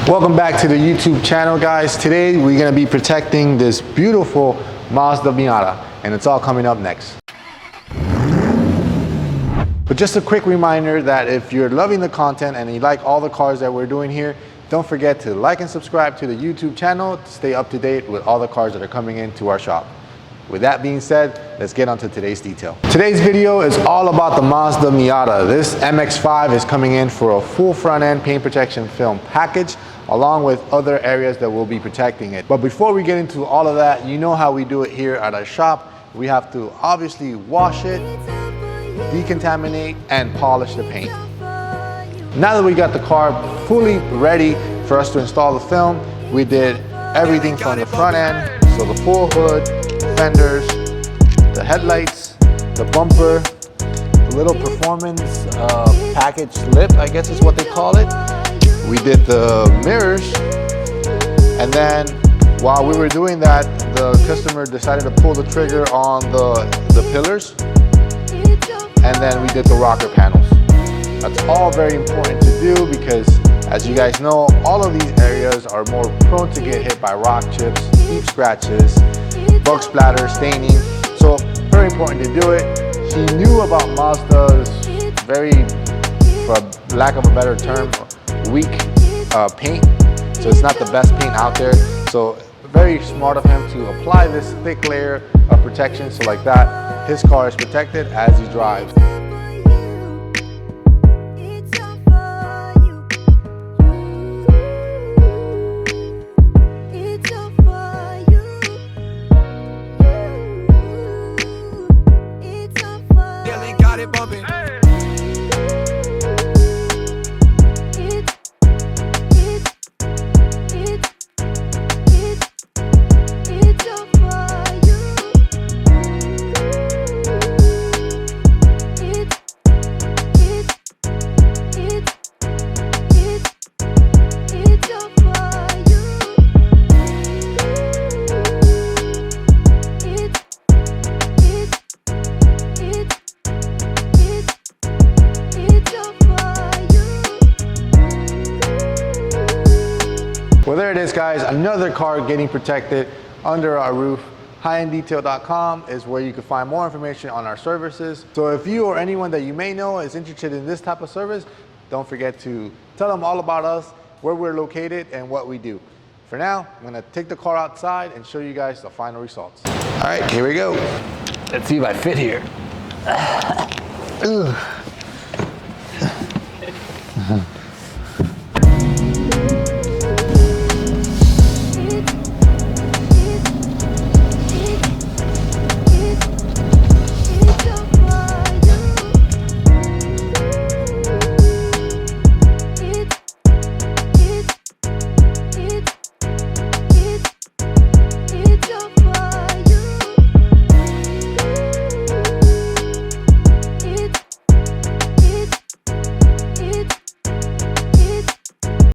Welcome back to the YouTube channel, guys. Today we're going to be protecting this beautiful Mazda Miata, and it's all coming up next. But just a quick reminder that if you're loving the content and you like all the cars that we're doing here, don't forget to like and subscribe to the YouTube channel to stay up to date with all the cars that are coming into our shop. With that being said, let's get on to today's detail. Today's video is all about the Mazda Miata. This MX-5 is coming in for a full front end paint protection film package, along with other areas that will be protecting it. But before we get into all of that, you know how we do it here at our shop. We have to obviously wash it, decontaminate, and polish the paint. Now that we got the car fully ready for us to install the film, we did everything from the front end, so the full hood, fenders, the headlights, the bumper, the little performance package lip, I guess is what they call it. We did the mirrors, and then while we were doing that, the customer decided to pull the trigger on the pillars, and then we did the rocker panels. That's all very important to do because, as you guys know, all of these areas are more prone to get hit by rock chips, deep scratches, bug splatter, staining. So very important to do it. She knew about Mazda's very, for lack of a better term, weak paint. So it's not the best paint out there. So very smart of him to apply this thick layer of protection, so like that, his car is protected as he drives. Well, there it is, guys. Another car getting protected under our roof. HighEndDetail.com is where you can find more information on our services. So if you or anyone that you may know is interested in this type of service, don't forget to tell them all about us, where we're located, and what we do. For now, I'm gonna take the car outside and show you guys the final results. All right, here we go. Let's see if I fit here.